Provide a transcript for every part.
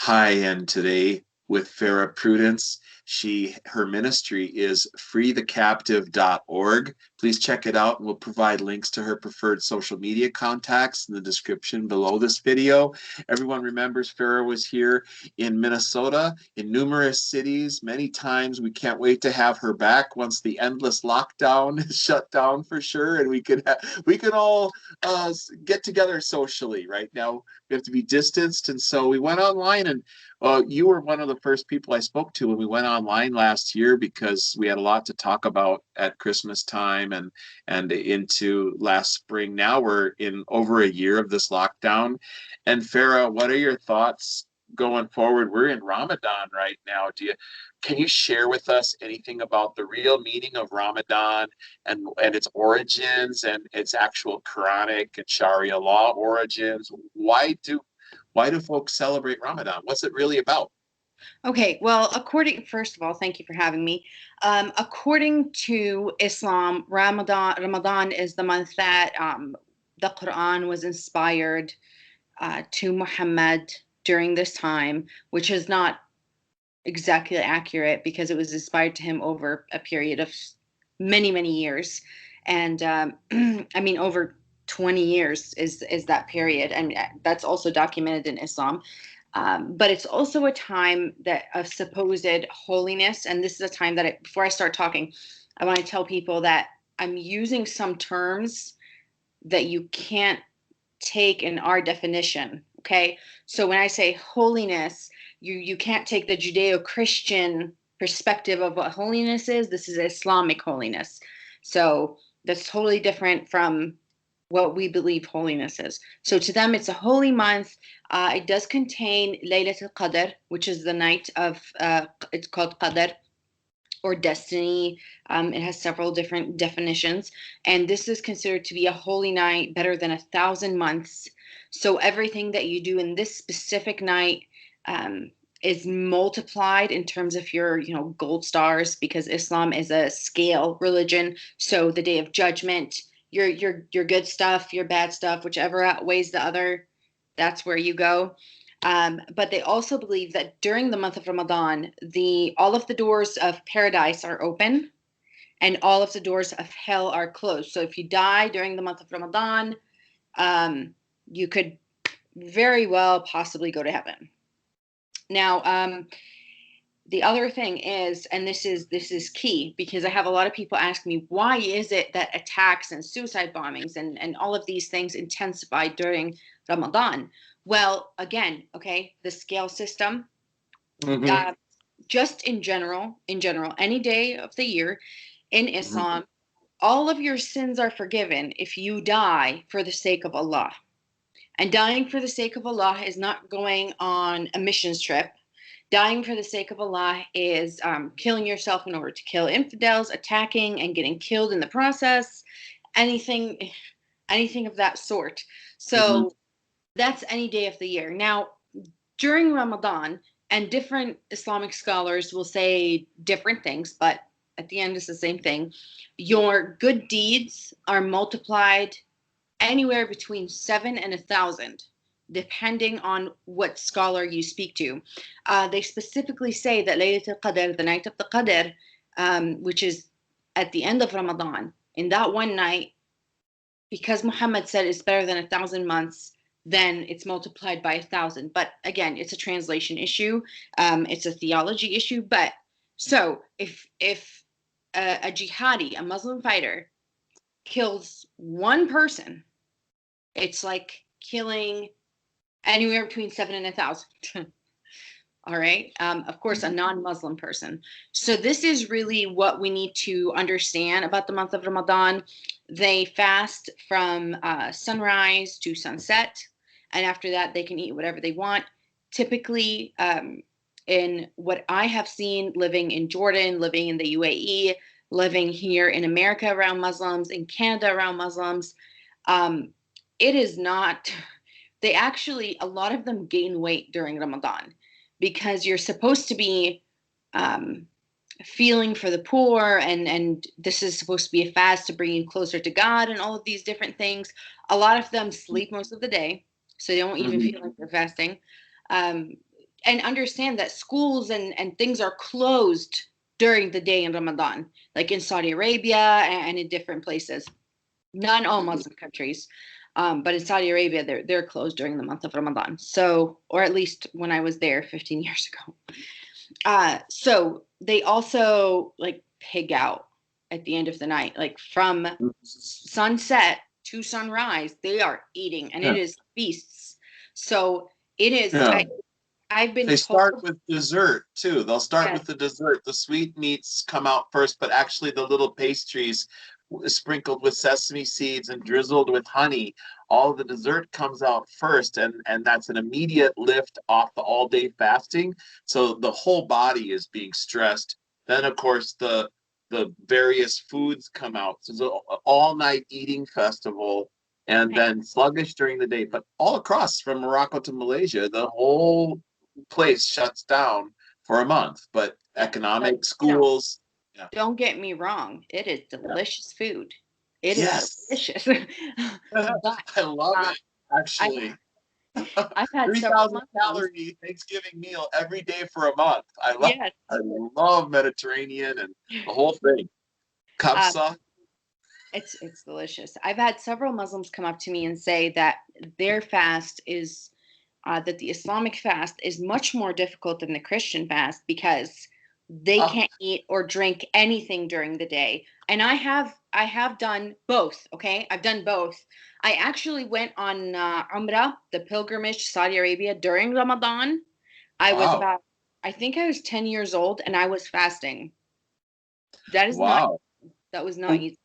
Hi, and today with Farrah Prudence. Her ministry is freethecaptive.org. Please check it out, and we'll provide links to her preferred social media contacts in the description below this video. Everyone remembers Farrah was here in Minnesota, in numerous cities, many times. We can't wait to have her back once the endless lockdown is shut down for sure, and we can all get together socially. Right now, we have to be distanced, and so we went online, and you were one of the first people I spoke to when we went online last year because we had a lot to talk about at Christmas time and into last spring. Now we're in over a year of this lockdown. And Farah, what are your thoughts going forward? We're in Ramadan right now. Can you share with us anything about the real meaning of Ramadan and its origins and its actual Quranic and Sharia law origins? Why do folks celebrate Ramadan? What's it really about? Okay, well, first of all, thank you for having me. According to Islam, Ramadan is the month that the Quran was inspired to Muhammad during this time, which is not exactly accurate because it was inspired to him over a period of many, many years. And I mean, over 20 years is that period. And that's also documented in Islam. But it's also a time that of supposed holiness. And this is a time that before I start talking, I want to tell people that I'm using some terms that you can't take in our definition. Okay. So when I say holiness, you can't take the Judeo-Christian perspective of what holiness is. This is Islamic holiness. So that's totally different from what we believe holiness is. So to them, it's a holy month. It does contain Laylat al-Qadr, which is the night of, it's called Qadr or destiny. It has several different definitions. And this is considered to be a holy night, better than 1,000 months. So everything that you do in this specific night is multiplied in terms of your, gold stars, because Islam is a scale religion. So the day of judgment, your good stuff, your bad stuff, whichever outweighs the other, that's where you go. But they also believe that during the month of Ramadan, all of the doors of paradise are open and all of the doors of hell are closed. So if you die during the month of Ramadan, you could very well possibly go to heaven. Now, the other thing is, and this is key, because I have a lot of people ask me, why is it that attacks and suicide bombings and all of these things intensify during Ramadan? Well, again, okay, the scale system, Mm-hmm. uh, just in general, any day of the year in Mm-hmm. Islam, all of your sins are forgiven if you die for the sake of Allah. And dying for the sake of Allah is not going on a missions trip. Dying for the sake of Allah is killing yourself in order to kill infidels, attacking and getting killed in the process, anything, anything of that sort. Mm-hmm. So that's any day of the year. Now, during Ramadan, and different Islamic scholars will say different things, but at the end, it's the same thing. Your good deeds are multiplied anywhere between 7 and 1,000, depending on what scholar you speak to. They specifically say that Laylat al-Qadr, the night of the Qadr, which is at the end of Ramadan, in that one night, because Muhammad said it's better than 1,000 months, then it's multiplied by 1,000. But again, it's a translation issue. It's a theology issue. But so if a jihadi, a Muslim fighter, kills one person, it's like killing anywhere between 7 and 1,000. All right. Of course, a non-Muslim person. So this is really what we need to understand about the month of Ramadan. They fast from sunrise to sunset, and after that, they can eat whatever they want. Typically, in what I have seen, living in Jordan, living in the UAE, living here in America around Muslims, in Canada around Muslims, um, it is not. They actually, a lot of them gain weight during Ramadan because you're supposed to be um, feeling for the poor, and this is supposed to be a fast to bring you closer to God and all of these different things. A lot of them sleep most of the day, so they don't even Mm-hmm. feel like they're fasting. Um, and understand that schools and things are closed during the day in Ramadan, like in Saudi Arabia and in different places. Not in all Muslim countries, but in Saudi Arabia, they're closed during the month of Ramadan. So, or at least when I was there 15 years ago. So they also like pig out at the end of the night, like from sunset to sunrise, they are eating, and it is feasts. So it is. Yeah. I've been They told. start with dessert too. They'll start Yes. with the dessert. The sweetmeats come out first, but actually the little pastries sprinkled with sesame seeds and drizzled with honey, all the dessert comes out first, and that's an immediate lift off the all-day fasting. So the whole body is being stressed. Then of course the various foods come out. So it's an all-night eating festival, and then sluggish during the day. But all across from Morocco to Malaysia, the whole place shuts down for a month. But economic, schools. Yeah. Don't get me wrong, it is delicious food. It is Yes. delicious. But I love it, actually. I've had 3,000 calorie Thanksgiving meal every day for a month. I love Mediterranean and the whole thing. Kabsa. It's delicious. I've had several Muslims come up to me and say that their fast is that the Islamic fast is much more difficult than the Christian fast because they can't eat or drink anything during the day. And I have done both. Okay, I've done both. I actually went on Umrah, the pilgrimage to Saudi Arabia during Ramadan. I was about, I think I was 10 years old, and I was fasting. That is not. That was not easy.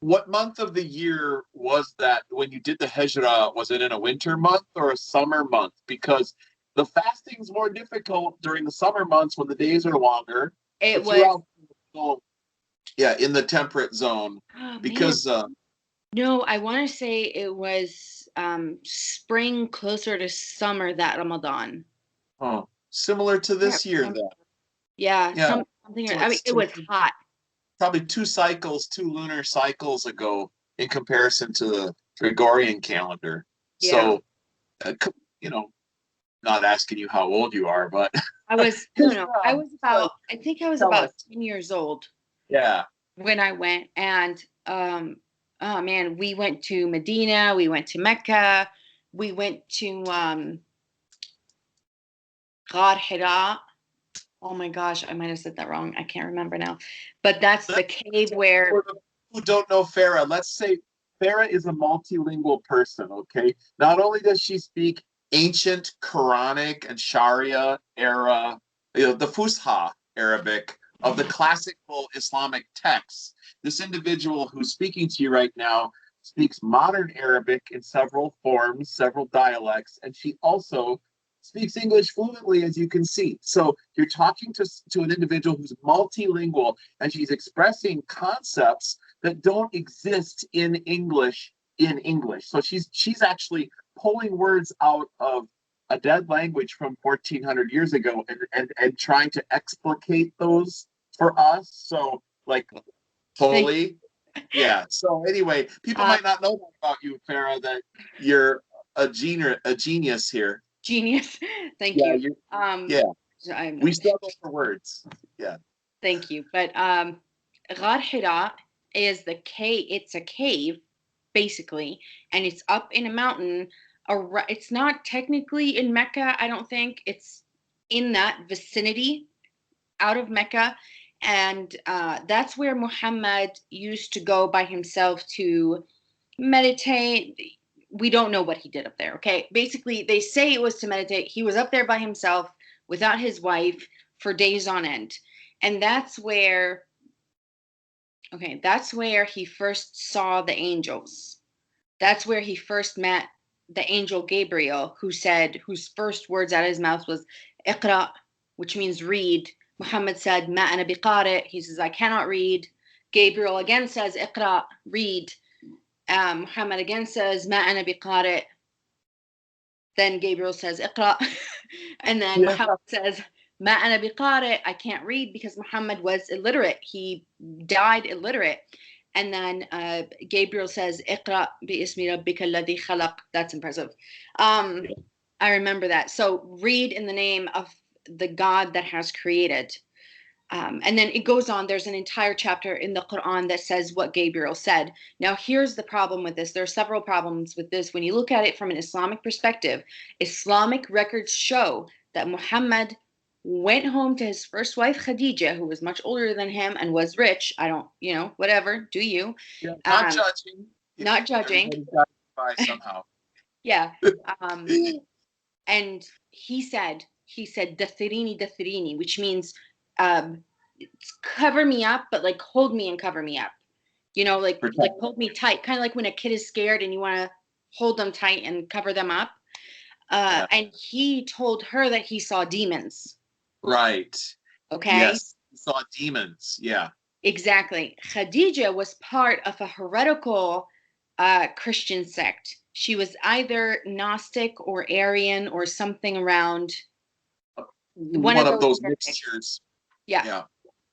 What month of the year was that when you did the Hijrah? Was it in a winter month or a summer month? Because the fasting's more difficult during the summer months when the days are longer. It was. Yeah, in the temperate zone. Because no, I want to say it was spring closer to summer that Ramadan. Oh, similar to this year then. Yeah, something. So I mean, it was hot. Probably two lunar cycles ago in comparison to the Gregorian calendar. So, not asking you how old you are, but I was, I was about, I think I was about 10 years old. Yeah. When I went, and oh man, we went to Medina, we went to Mecca, we went to Ghar Hira. Oh my gosh, I might have said that wrong. I can't remember now. But that's the cave where. For the who don't know Farrah, let's say Farrah is a multilingual person, okay? Not only does she speak ancient Quranic and Sharia era, the Fusha Arabic of the classical Islamic texts. This individual who's speaking to you right now speaks modern Arabic in several forms, several dialects, and she also speaks English fluently, as you can see. So you're talking to an individual who's multilingual, and she's expressing concepts that don't exist in English in English. So she's actually pulling words out of a dead language from 1400 years ago and trying to explicate those for us. So like holy. Yeah. So anyway, people might not know that about you, Farrah, that you're a genius here. Genius. Thank you. We struggle for words. Yeah. Thank you. But Ghar Hira is the cave. It's a cave, basically, and it's up in a mountain. It's not technically in Mecca, I don't think. It's in that vicinity out of Mecca. And that's where Muhammad used to go by himself to meditate. We don't know what he did up there, okay? Basically, they say it was to meditate. He was up there by himself without his wife for days on end. And that's where he first saw the angels. That's where he first met the angel Gabriel, whose first words out of his mouth was Iqra, which means read. Muhammad said, Ma ana biqari. He says, I cannot read. Gabriel again says, Iqra, read. Muhammad again says, Ma ana biqari. Then Gabriel says, Iqra. And then Muhammad says, Ma ana biqari. I can't read, because Muhammad was illiterate. He died illiterate. And then Gabriel says, Iqra bi ismi rabbika alladhi khalaq. That's impressive. I remember that. So read in the name of the God that has created. And then it goes on. There's an entire chapter in the Quran that says what Gabriel said. Now, here's the problem with this. There are several problems with this. When you look at it from an Islamic perspective, Islamic records show that Muhammad went home to his first wife, Khadija, who was much older than him and was rich. I don't, whatever, do you? Yeah, not Um, judging. not judging. Everybody's got to buy somehow. Yeah. Um, and he said, Dathirini, Dathirini, which means um, cover me up, but like hold me and cover me up. Like Protect. hold me tight, kind of like when a kid is scared and you want to hold them tight and cover them up. Yeah. And he told her that he saw demons. Right. Okay, Yes. Saw demons. Yeah. exactly. Khadija was part of a heretical Christian sect. She was either Gnostic or Arian or something around one One of of those those heretics. mixtures. Yeah.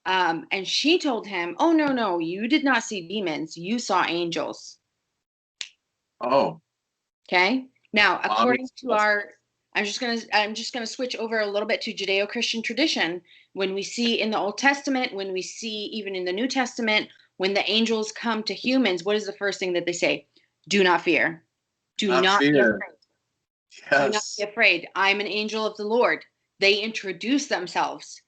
Yeah. And she told him, "Oh no, no, you did not see demons. You saw angels." Oh. Okay. Now, according to Obviously. I'm just gonna switch over a little bit to Judeo-Christian tradition. When we see in the Old Testament, when we see even in the New Testament, when the angels come to humans, what is the first thing that they say? Do not fear. Do Not not be fear. afraid. Do not be Yes. afraid. I'm an angel of the Lord. They introduce themselves.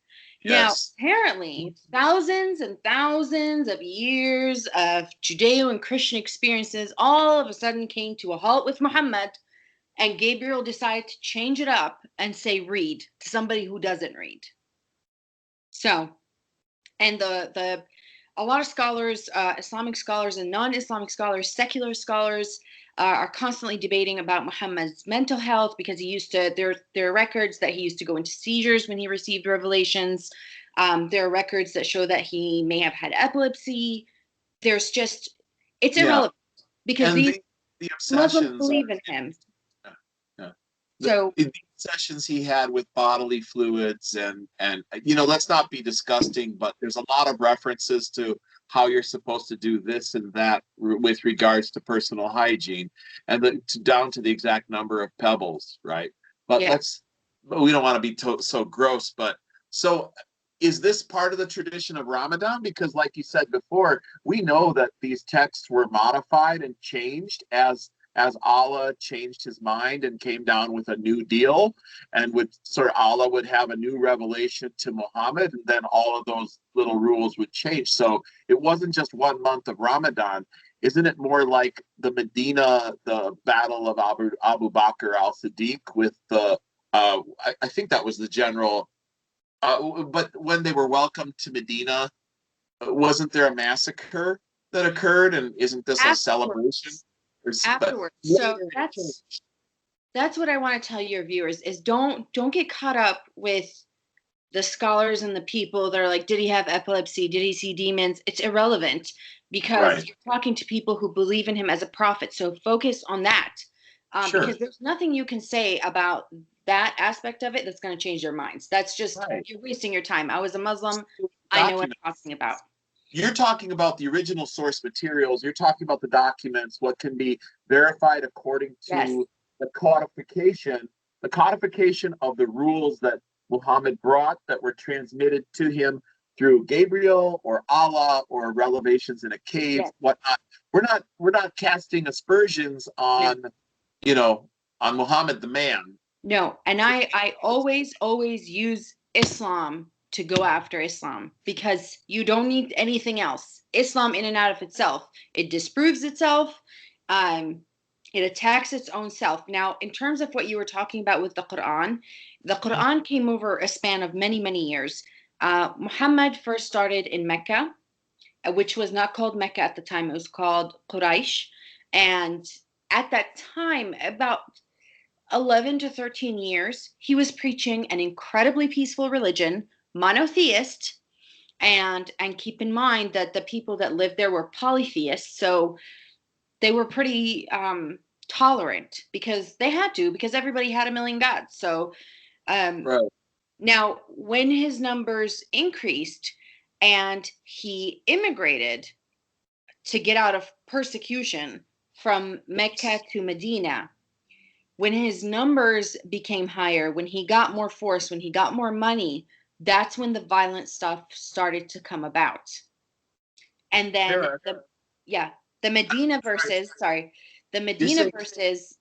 Now, Yes. apparently, thousands and thousands of years of Judeo and Christian experiences all of a sudden came to a halt with Muhammad, and Gabriel decided to change it up and say read to somebody who doesn't read. So, and the a lot of scholars, Islamic scholars and non-Islamic scholars, secular scholars, are constantly debating about Muhammad's mental health because he used to. There are records that he used to go into seizures when he received revelations. There are records that show that he may have had epilepsy. There's just it's Yeah. irrelevant because And these the Muslims obsessions are believe in him. yeah, yeah. So The obsessions he had with bodily fluids and let's not be disgusting, but there's a lot of references to how you're supposed to do this and that with regards to personal hygiene, and down to the exact number of pebbles, right? But yeah, we don't want to be so gross. But so is this part of the tradition of Ramadan? Because, like you said before, we know that these texts were modified and changed as Allah changed his mind and came down with a new deal, and would sort of Allah would have a new revelation to Muhammad, and then all of those little rules would change. So it wasn't just 1 month of Ramadan. Isn't it more like the battle of Abu Bakr al-Siddiq with I think that was the general. But when they were welcomed to Medina, wasn't there a massacre that occurred? And isn't this a celebration? afterwards, But afterwards. So later, that's what I want to tell your viewers is don't get caught up with the scholars and the people that are like, did he have epilepsy? Did he see demons? It's irrelevant because right? you're talking to people who believe in him as a prophet. So focus on that, Sure. because there's nothing you can say about that aspect of it that's going to change their minds. That's just Right. you're wasting your time. I was a Muslim. I know what Document. I'm talking about. You're talking about the original source materials. You're talking about the documents, what can be verified according Yes. to the codification of the rules that Muhammad brought that were transmitted to him through Gabriel or Allah or revelations in a cave, Yes. whatnot. We're not casting aspersions No. on Muhammad the man. No, and I always use Islam to go after Islam because you don't need anything else. Islam in and out of itself, it disproves itself. Um, it attacks its own self. Now, in terms of what you were talking about with the Quran came over a span of many, many years. Muhammad first started in Mecca, which was not called Mecca at the time. It was called Quraysh. And at that time, about 11 to 13 years, he was preaching an incredibly peaceful religion, monotheist, and keep in mind that the people that lived there were polytheists, so they were pretty tolerant because they had to, because everybody had a million gods. So um, Right. now, when his numbers increased and he immigrated to get out of persecution from Mecca to Medina, When his numbers became higher, when he got more force, when he got more money, that's when the violent stuff started to come about. And then Farrah, yeah, the Medina sorry, verses, sorry, the you're Medina saying verses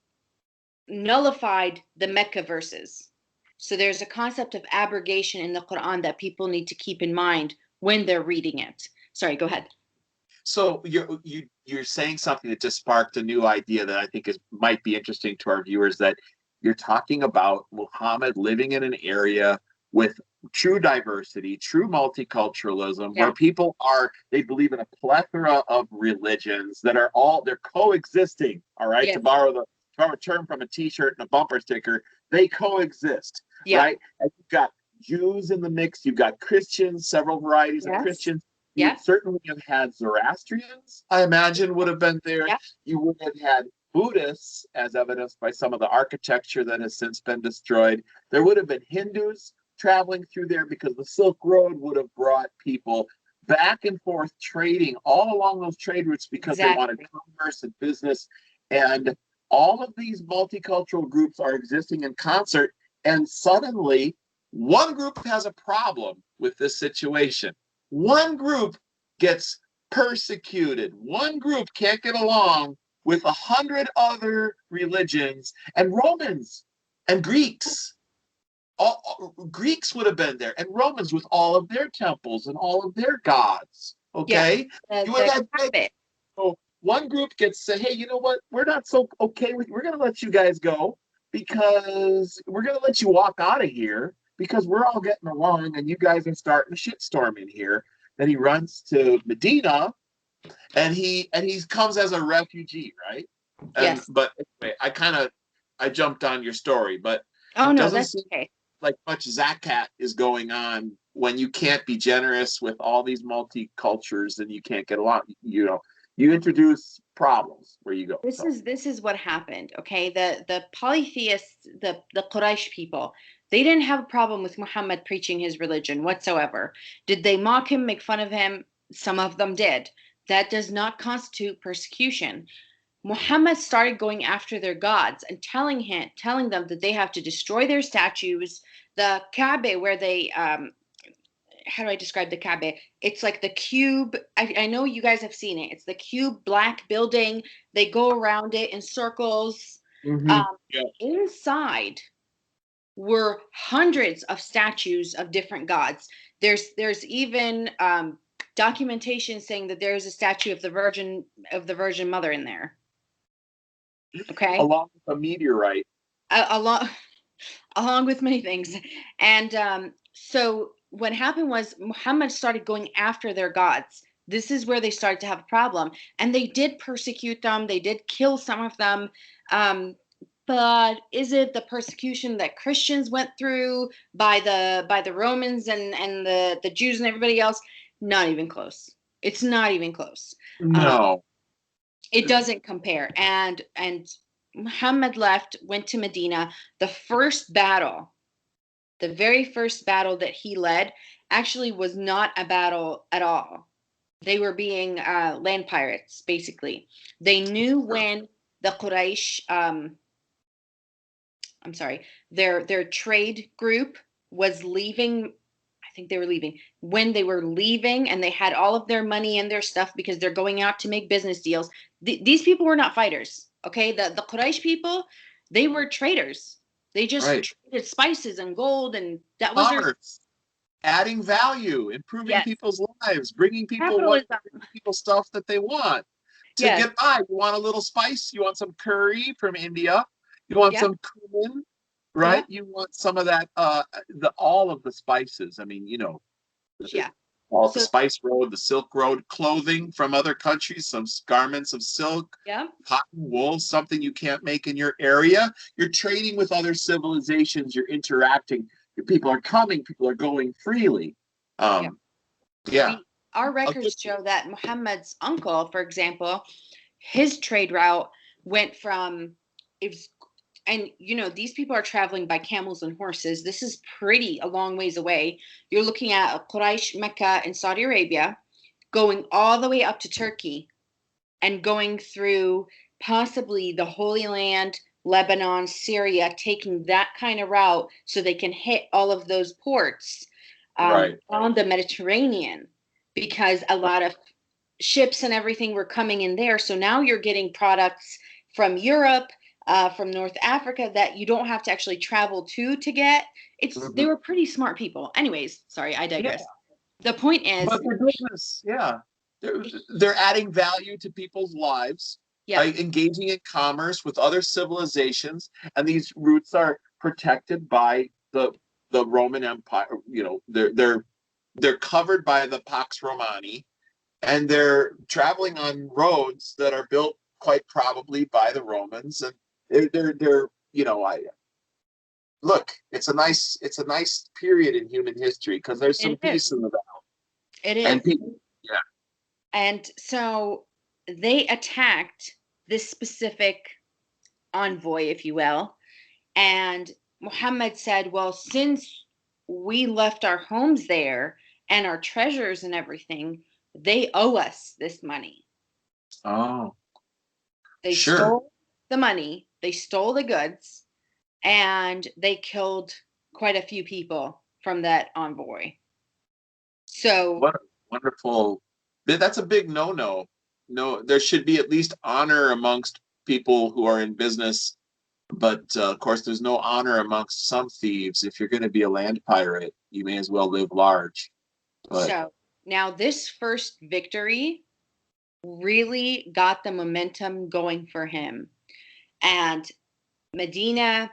nullified the Mecca verses. So there's a concept of abrogation in the Quran that people need to keep in mind when they're reading it. Sorry, go ahead. so. You're saying something that just sparked a new idea that I think is might be interesting to our viewers. That you're talking about Muhammad living in an area with true diversity, true multiculturalism, where Yeah. people they believe in a plethora of religions that are they're coexisting. All right, Yes. to borrow a term from a T-shirt and a bumper sticker, they coexist, Yeah. right? And you've got Jews in the mix, you've got Christians, several varieties of Yes. Christians. You Yeah. would certainly have had Zoroastrians, I imagine, would have been there. Yeah. You would have had Buddhists, as evidenced by some of the architecture that has since been destroyed. There would have been Hindus traveling through there because the Silk Road would have brought people back and forth trading all along those trade routes because they wanted Exactly. commerce and business. And all of these multicultural groups are existing in concert. And suddenly, one group has a problem with this situation. One group gets persecuted. One group can't get along with 100 other religions and Romans and Greeks. Greeks would have been there, and Romans with all of their temples and all of their gods. Yeah. Okay, you would The have had Kaaba. so one group gets say, hey, you know what? We're not so okay with. We're going to let you guys go because we're going to let you walk out of here because we're all getting along, and you guys are starting a shitstorm in here. Then he runs to Medina, and he comes as a refugee, right? And Yes. but anyway, I jumped on your story, but Oh it no, doesn't that's seem okay. like much zakat is going on when you can't be generous with all these multicultures and you can't get along. You introduce problems where you go. So This is what happened. Okay, the polytheists, the Quraysh people, they didn't have a problem with Muhammad preaching his religion whatsoever. Did they mock him, make fun of him? Some of them did. That does not constitute persecution. Muhammad started going after their gods and telling them that they have to destroy their statues. The Kaaba, where they how do I describe the Kaaba? It's like the cube. I know you guys have seen it. It's the cube black building. They go around it in circles. Um, yeah, inside were hundreds of statues of different gods. There's even documentation saying that there's a statue of the Virgin Mother in there. Okay, along with a meteorite. along along with many things, and so what happened was Muhammad started going after their gods. This is where they started to have a problem, and they did persecute them. They did kill some of them. Um, but is it the persecution that Christians went through by the Romans and the Jews and everybody else? Not even close. It's not even close. Um, No, it doesn't compare. And Muhammad left, went to Medina. The first battle, the very first battle that he led, actually was not a battle at all. They were being land pirates, basically. They knew when the Quraysh, I'm sorry, their trade group was leaving. I think they were leaving. When they were leaving and they had all of their money and their stuff because they're going out to make business deals, these people were not fighters. Okay, the Quraysh people, they were traders. They just right. traded spices and gold, and that was their. Commerce, adding value, improving Yes, people's lives, capitalism. bringing people stuff that they want to Yes, get by. You want a little spice? You want some curry from India? You want yep, some cumin, right? yep, You want some of that the all of the spices. I mean, yeah. all the So, spice road, the silk road, clothing from other countries, some garments of silk, yeah, cotton, wool, something you can't make in your area. You're trading with other civilizations, you're interacting. People are coming, people are going freely. yeah. Um, yeah. Our A good, records show that Muhammad's uncle, for example, his trade route went from it was and these people are traveling by camels and horses. This is pretty a long ways away. You're looking at Quraysh, Mecca, and Saudi Arabia, going all the way up to Turkey and going through possibly the Holy Land, Lebanon, Syria, taking that kind of route so they can hit all of those ports Right. on the Mediterranean, because a lot of ships and everything were coming in there. So now you're getting products from Europe, from North Africa that you don't have to actually travel to get. They Mhm. were pretty smart people. Anyways, sorry, I Yeah, digress. The point is, but their business, yeah, they're adding value to people's lives by yep, engaging in commerce with other civilizations, and these routes are protected by the Roman Empire. You know, they're covered by the Pax Romani, and they're traveling on roads that are built quite probably by the Romans, and they're you know, I look, it's a nice period in human history because there's some it is. peace in the valley, It and is. people, yeah. And so they attacked this specific envoy, if you will. And Muhammad said, well, since we left our homes there and our treasures and everything, they owe us this money. Oh, They sure. stole the money, they stole the goods, and they killed quite a few people from that envoy. So, What a wonderful. That's a big no-no. No, there should be at least honor amongst people who are in business, but of course, there's no honor amongst some thieves. If you're going to be a land pirate, you may as well live large. But so now this first victory really got the momentum going for him. And Medina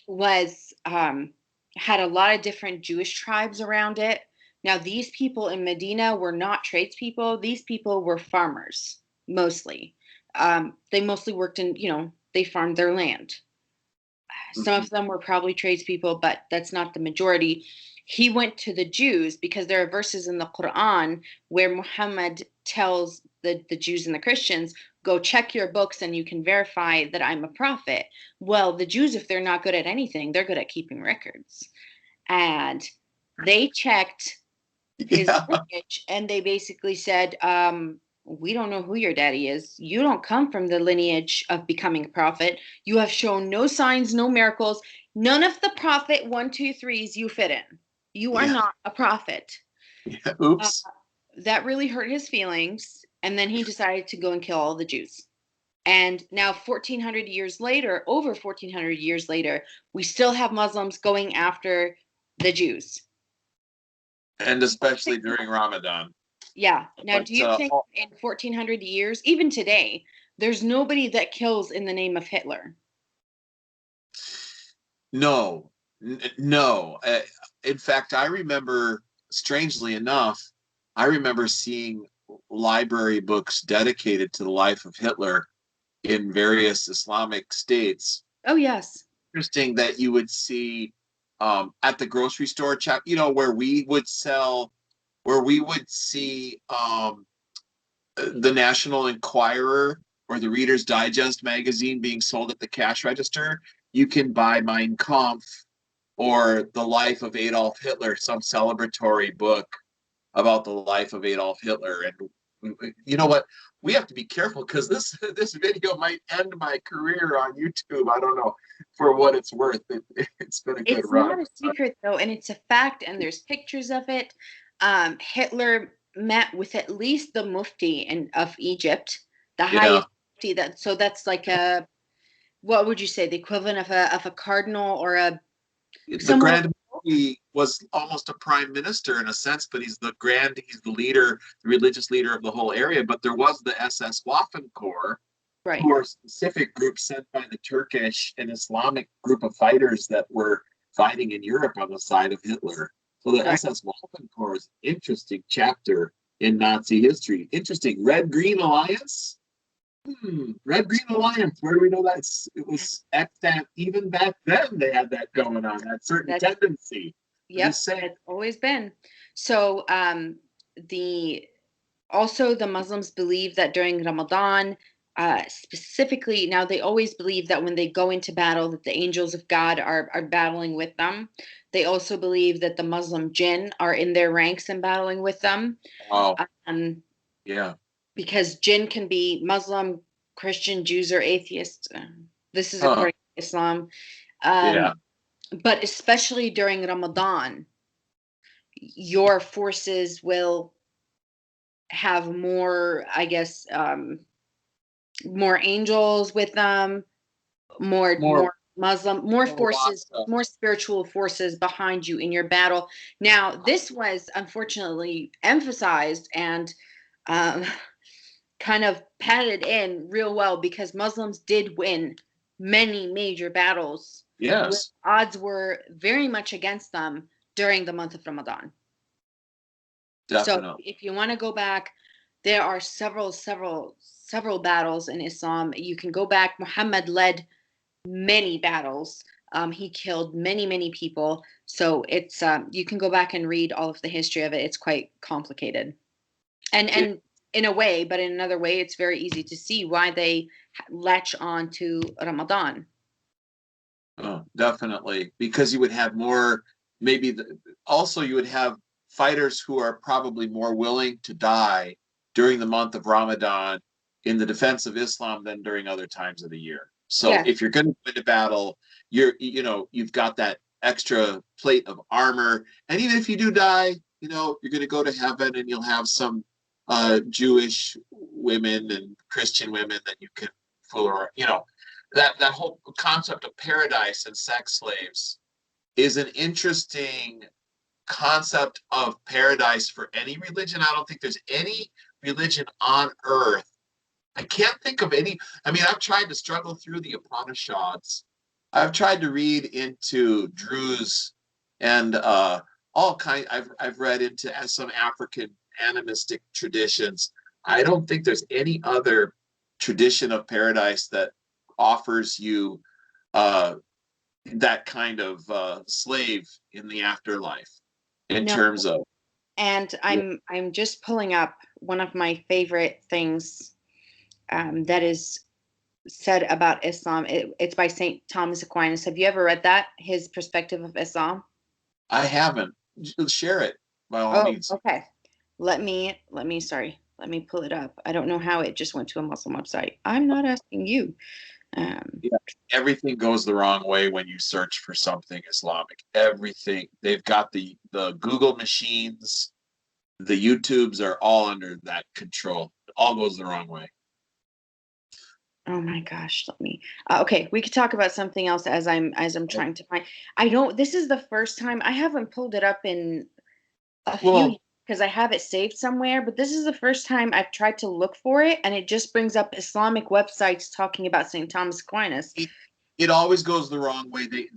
was had a lot of different Jewish tribes around it. Now, these people in Medina were not tradespeople. These people were farmers mostly. They mostly worked in, they farmed their land. Some mhm. of them were probably tradespeople, but that's not the majority. He went to the Jews because there are verses in the Quran where Muhammad tells the Jews and the Christians, go check your books and you can verify that I'm a prophet. Well, the Jews, if they're not good at anything, they're good at keeping records. And they checked his Yeah, lineage and they basically said, we don't know who your daddy is. You don't come from the lineage of becoming a prophet. You have shown no signs, no miracles. None of the prophet one, two, threes you fit in. You are yeah, not a prophet. yeah. Uh, Oops. that really hurt his feelings. And then he decided to go and kill all the Jews. And now, 1400 years later, over 1400 years later, we still have Muslims going after the Jews. And especially during Ramadan. Yeah. Now, But do you think in 1400 years, even today, there's nobody that kills in the name of Hitler? no, no. In fact, I remember, strangely enough, I remember seeing library books dedicated to the life of Hitler in various Islamic states. Oh, yes. Interesting that you would see at the grocery store, you know, where we would see the National Enquirer or the Reader's Digest magazine being sold at the cash register. You can buy Mein Kampf or The Life of Adolf Hitler, some celebratory book about the life of Adolf Hitler. And you know what? We have to be careful because this video might end my career on YouTube. I don't know. For what it's worth, it's been a good It's run. not a secret, though, and it's a fact, and there's pictures of it. Hitler met with at least the Mufti of Egypt, the Yeah, highest Mufti. So that's like a, what would you say, the equivalent of a cardinal or a the someone. Grand Mufti was almost a prime minister in a sense, but he's the leader, the religious leader of the whole area. But there was the SS Waffen Corps, Right. who are specific groups sent by the Turkish and Islamic group of fighters that were fighting in Europe on the side of Hitler. So the Right. SS Waffen Corps is an interesting chapter in Nazi history. Interesting. Red Green Alliance? Red Green Alliance. Where do we know that? It was extant even back then. They had that going on, that certain That's tendency. I'm Yep, just saying. it's always been. So the also the Muslims believe that during Ramadan, specifically, now they always believe that when they go into battle, that the angels of God are battling with them. They also believe that the Muslim jinn are in their ranks and battling with them. Oh, Um, yeah. because jinn can be Muslim, Christian, Jews, or atheists. This is Huh. according to Islam. Yeah. But especially during Ramadan, your forces will have more, I guess, more angels with them, More, more Muslim, more more forces, locked up. more spiritual forces behind you in your battle. Now, this was unfortunately emphasized and um, kind of padded in real well because Muslims did win many major battles where Yes, odds were very much against them during the month of Ramadan. So definitely. if you want to go back, there are several battles in Islam. You can go back. Muhammad led many battles. He killed many people. So it's you can go back and read all of the history of it. It's quite complicated, It, and in a way, but in another way, it's very easy to see why they latch on to Ramadan. oh, definitely, because you would have more, maybe also you would have fighters who are probably more willing to die during the month of Ramadan in the defense of Islam than during other times of the year. So Yes. if you're going to go into battle, you've got that extra plate of armor, and even if you do die, you're going to go to heaven, and you'll have some Jewish women and Christian women that you can fool around. That whole concept of paradise and sex slaves is an interesting concept of paradise for any religion. I don't think there's any religion on earth. I can't think of any. I mean, I've tried to struggle through the Upanishads. I've tried to read into Druze and all kind. I've read into some African animistic traditions. I don't think there's any other tradition of paradise that offers you uh, that kind of slave in the afterlife in No. terms of. And I'm just pulling up one of my favorite things that is said about Islam. It's by Saint Thomas Aquinas. Have you ever read that? His perspective of Islam. I haven't. Share it by all Oh, means. okay. Sorry. Let me pull it up. I don't know how it just went to a Muslim website. I'm not asking you. Um, Yeah, everything goes the wrong way when you search for something Islamic. Everything. They've got the Google machines, the YouTubes are all under that control. It all goes the wrong way. oh my gosh, let me. Okay, we could talk about something else as I'm trying to find. I don't. This is the first time I haven't pulled it up in a few Well, years because I have it saved somewhere, but this is the first time I've tried to look for it, and it just brings up Islamic websites talking about St. Thomas Aquinas. it, it always goes the wrong way. The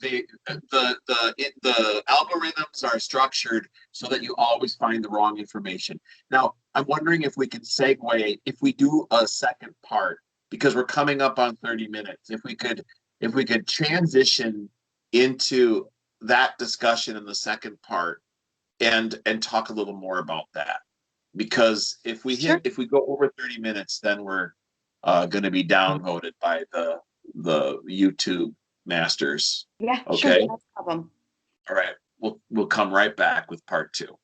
algorithms are structured so that you always find the wrong information. Now, I'm wondering if we can segue, if we do a second part, because we're coming up on 30 minutes. If we could transition into that discussion in the second part and talk a little more about that. Because Sure. if we go over 30 minutes, then we're going to be downvoted by the YouTube masters. Yeah, sure. Okay. No problem. All right. We'll come right back with part two.